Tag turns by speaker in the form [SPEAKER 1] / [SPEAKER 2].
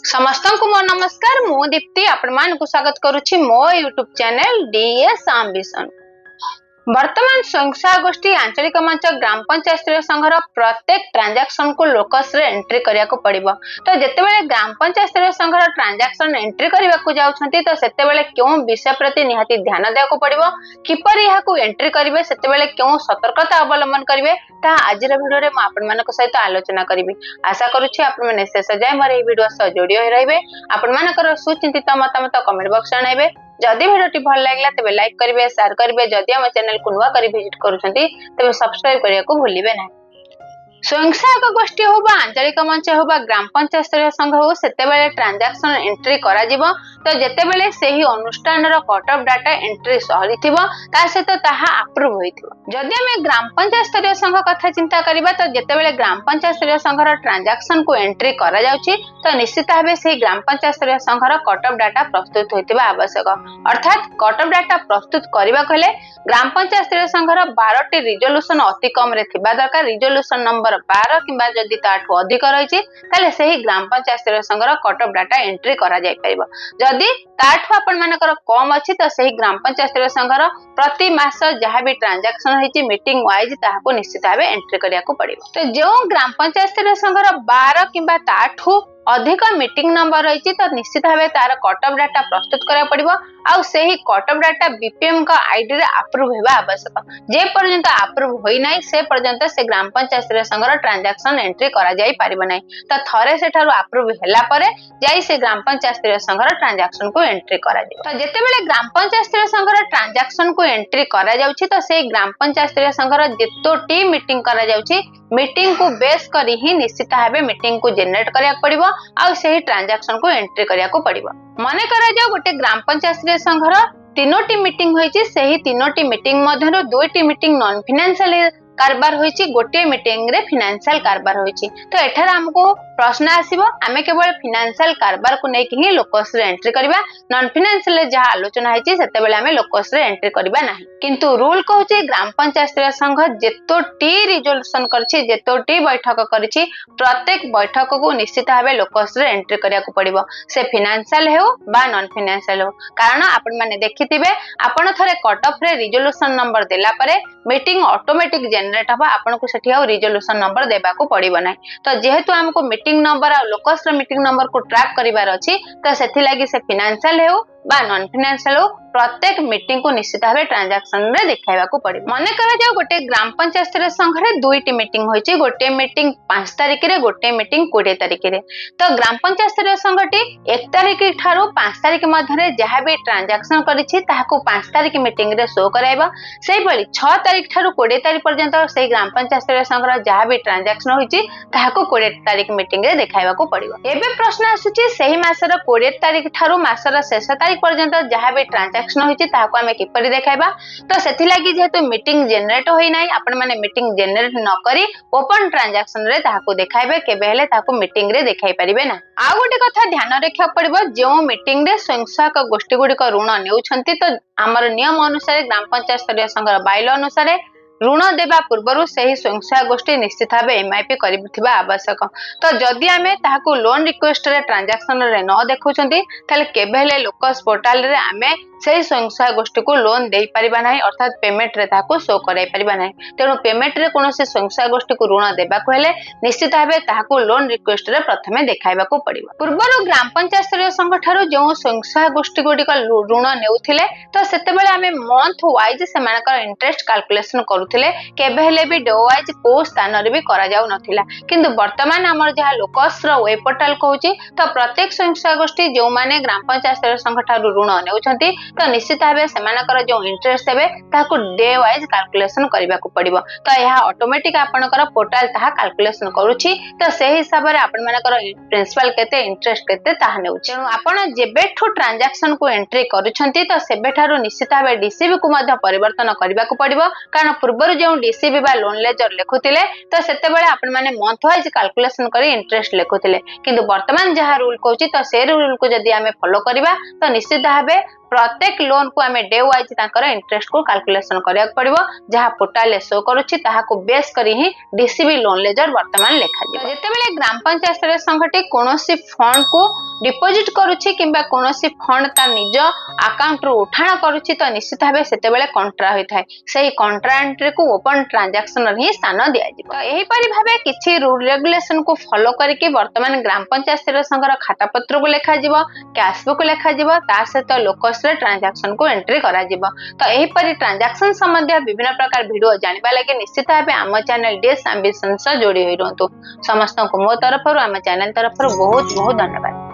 [SPEAKER 1] समस्त को मो नमस्कार मु दीप्ति आपण मान को स्वागत करूछि मो यूट्यूब चैनल डीएस एम्बिशन। वर्तमान स्वयं गोष्ठी आंचलिक मंच ग्राम पंचायत स्तरीय संघर प्रत्येक ट्रांजैक्शन को लोकस रे एंट्री करिया को पड़िबो। तो जेतेबेले ग्राम पंचायत स्तरीय संघर ट्रांजैक्शन एंट्री करिया को जाउछंती तो सेतेबेले क्यों विषय प्रति निहाती ध्यान देया को पड़िबो, किपरि यहा को एंट्री करिवे, सेतेबेले क्यों सतर्कता अवलंबन करिवे ता आजिर वीडियो रे म आपण मानक सहित आलोचना करिवि। आशा करूछि आपण माने शेष जाय मोर ए वीडियो सह जोडी होय रहबे। आपण मानकर सुचिंतित मतामत कमेंट बॉक्स जणाइबे। जदि वीडियो भल लागला तबे लाइक करिवे, शेयर करिवे। जदि हम चैनल को नुवा करी विजिट करूछंती तबे सब्सक्राइब करिया को भूलिबे ना। स्वयं सहायक गोष्ठी हो बा आंचलिक मंच हो बा ग्राम पंचायत स्तरीय संघ हो सेतेबेले ट्रांजैक्शन एंट्री करा जिवो। तो जेतेबेले सेही अनुष्ठान रो कट ऑफ डाटा एंट्री सहिथिबो ता सहित ताहा अप्रूव होइथिबो। जदि हम ग्राम पंचायत स्तरीय संघ कथा चिंता करिबा तो जेतेबेले ग्राम पंचायत स्तरीय संघ रो ट्रांजैक्शन को एंट्री करा जाउची तो निश्चित भाबे सेही ग्राम पंचायत स्तरीय संघ रो कट ऑफ डाटा प्रस्तुत होइथिबा आवश्यक। अर्थात कट ऑफ डाटा प्रस्तुत करिबा कहले ग्राम पंचायत स्तरीय संघ रो 12 टी रिजोल्यूशन अति कम रे थिबा दरकार। रिजोल्यूशन नंबर 12 किबा जदि ताठो अधिक रहिछि ताले सेही ग्राम पंचायत स्तरीय संघ रो कट ऑफ डाटा एंट्री करा जाय परिबो। जदि ताठो आपण मानकर कम अछि तो सेही ग्राम पंचायत स्तरीय संघ रो प्रति मास जहा भी ट्रांजैक्शन होइछि मीटिंग वाइज ताहाको निश्चित भाबे एंट्री करिया को पड़िबो। तो जो ग्राम पंचायत स्तरीय संघ रो 12 किबा ताठो अधिक मीटिंग नंबर रही तो निश्चित भाव तार कट ऑफ डाटा प्रस्तुत करा पड़िबो। आउ सेही कट ऑफ डाटा बीपीएम का आईडी रे अप्रूव हेबा आवश्यक। जे पर्यंत अप्रूव होई नै से पर्यंत से ग्राम पंचायत स्तरीय संघर ट्रांजैक्शन एंट्री करा जाई परिबो नै। तो थरे सेठारु अप्रूव हेला परे जाई से ग्राम पंचायत स्तरीय संघर ट्रांजैक्शन को एंट्री करा दिबो। तो जेतेबेले ग्राम पंचायत स्तरीय संघर ट्रांजैक्शन को एंट्री करा जाउछि तो सेही ग्राम पंचायत स्तरीय संघर जेतोटी मीटिंग करा जाउछि मीटिंग को बेस करी ही निश्चित भाबे मीटिंग को जनरेट करिया पड़िबो आ सेही ट्रांजैक्शन को एंट्री करिया को पड़िबो। माने करा जाओ गोटे ग्राम पंचायत स्तरीय संघर 3टी मीटिंग होईछि, सेही 3टी मीटिंग मध्यरो 2टी मीटिंग नॉन फाइनेंशियल कारबार होईछि, गोटे मीटिंग रे फाइनेंशियल कारबार होईछि। तो एठार हमको प्रश्न आसीबो आमे केवल फाइनेंशियल कारबार को नेकी ही लोकस रे एंट्री करबा, नॉन फाइनेंशियल जहा आलोचना होईछि सेते बेले आमे लोकस रे एंट्री करबा नाही। किंतु रूल कहूछि ग्राम पंचायत स्तरीय संघ जेतोटी रिजोल्यूशन करछि, जेतोटी बैठक करछि, प्रत्येक बैठक को निश्चित भाबे लोकस रे एंट्री करिया को पड़िबो। से फाइनेंशियल हो बा नॉन फाइनेंशियल हो। कारण आपण माने देखिथिबे आपण थरे कट ऑफ रे रिजोल्यूशन नंबर देला परे मीटिंग ऑटोमेटिक जनरेट हबा, आपण को सेठी आ रिजोल्यूशन नंबर देबा को पड़िबो नाही। तो जेहेतु हमको मीटिंग नंबर आ लोकस रे मीटिंग नंबर को ट्रैक करिवार अछि तो सेथि लागि से फाइनेंशियल हो बा नॉन फाइनेंशियल हो प्रत्येक मीटिंग को निश्चित भाबे ट्रांजैक्शन रे देखाइबा को पड़िबो। माने करा जाओ गोटे ग्राम पंचायत स्तरीय संघ रे 2टी मीटिंग होईछि, गोटे मीटिंग 5 तारिख रे, गोटे मीटिंग 20 तारिख रे। तो ग्राम पंचायत स्तरीय संघटी 1 तारिख ठारो 5 तारिख मध्य रे जहा भी ट्रांजैक्शन करिछि ताहाको 5 तारिख मीटिंग रे शो कराइबा। सेही बळी 6 तारिख ठारो 20 तारिख पर्यंत सेही ग्राम पंचायत स्तरीय संघ रा जहा भी ट्रांजैक्शन होईछि ताहाको 20 तारिख मीटिंग रे देखाइबा को पड़िबो। एबे प्रश्न आसुछि सेही मासर 20 तारिख ठारो मासर शेष तारिख पर्यंत जहा भी ट्रांजैक्शन होईछि ताहाको आमे किपरि देखाइबा। तो सेथि लागि जेहेतु मीटिंग जनरेट होई नै आपण माने मीटिंग जनरेट न करी ओपन ट्रांजैक्शन रे ताहाको देखाइबे, केबे हेले ताहाको मीटिंग रे देखाइ परिबे ना। आ गोटे कथा ध्यान रखिया पड़िबो जो मीटिंग रे स्वयं सहायक गोष्ठी गुडी को ऋण नेउछंती तो हमर नियम अनुसार ग्राम पंचायत स्तरीय संघर बाइल अनुसार ऋण देबा पूर्वरु सेही स्वयं सहायक गोष्ठी निश्चित भाबे एमआईपी करिथिबा आवश्यक। तो जदि आमे ताहाको लोन रिक्वेस्ट रे ट्रांजैक्शन रे न देखुछंती ताले केबे हेले लोकस पोर्टल रे आमे सेही स्वयं सहायक गोष्ठी को लोन देई परिबा नाही, अर्थात पेमेंट रे ताहाको शो कराई परिबा नाही। तेणु पेमेंट रे कोनोसी स्वयं सहायक गोष्ठी को ऋण देबा को हेले निश्चित भाबे ताहाको लोन रिक्वेस्ट रे प्रथमे देखाइबा को पड़िबो। पूर्वरु ग्राम पंचायत स्तरीय संघ ठारो जो स्वयं सहायक गोष्ठी गुडी को ऋण नेउथिले तो सेतेबेले आमे मंथ वाइज सेमानकर इंटरेस्ट कैलकुलेशन करूथिले, केबे हेले भी डे वाइज को स्थान रे भी करा जाउ नथिला। किंतु वर्तमान हमर जहा लोकस रो वेब पोर्टल कहूची तो प्रत्येक स्वयं सहायक गोष्ठी जो माने ग्राम पंचायत स्तरीय संघ ठारो ऋण नेउछंती तो निश्चित भाबे सेमानकर जो इंटरेस्ट हेबे ताको डे वाइज कैलकुलेशन करबा को पड़िबो। तो यहा ऑटोमेटिक आपनकर पोर्टल ताहा कैलकुलेशन करूची। तो सेही हिसाब रे आपण मानकर प्रिंसिपल केते इंटरेस्ट केते ताहा नेउची। तेनु आपण जेबेठो ट्रांजैक्शन को एंट्री करूछंती तो सेबेठारो निश्चित भाबे डीसीबी को मध्य परिवर्तन करबा को पड़िबो। कारण पूर्वरु जो डीसीबी बा लोन लेजर लेखुतिले तो सेते बेले आपण माने मंथ वाइज कैलकुलेशन करी इंटरेस्ट लेखुतिले। किंतु वर्तमान जहा रूल कहूची तो से रूल को जदी आमे फॉलो करबा तो निश्चित भाबे प्रत्येक लोन को आम डे वाइज इंटरेस्ट को कैलकुलेशन करिया पड़िबो जहा पोर्टल रे शो करूची ताहाको बेस करी ही डीसीबी लोन लेजर वर्तमान लेखा जिवो। जेतेबेले ग्राम पंचायत स्तरीय संघटी कोनोसी फंड को डिपोजिट करूची किंबा कोनोसी फंड तार निज अकाउंट रो उठाण करूची तो निश्चित भाबे सेतेबेले कंट्रा होई थाए सेही कंट्रा एंट्री को ओपन ट्रांजैक्शन रे ही स्थान दिया जिवो। तो एही परि भाबे किछि रूल रेगुलेशन को फॉलो करके वर्तमान ग्राम पंचायत स्तरीय संघर खाता पत्र को लेखा जिवो, कैशबुक लेखा जिवो, ता सहित लोकस रे ट्रांजैक्शन को एंट्री करा जिवो। तो एही परि ट्रांजैक्शन संबंधी विभिन्न प्रकार वीडियो जानिबा लागि निश्चित भाबे आम चैनल डीएस एम्बिशन से जोड़ी होई रहंतु। समस्त को मो तरफ आम चैनल तरफ बहुत बहुत धन्यवाद।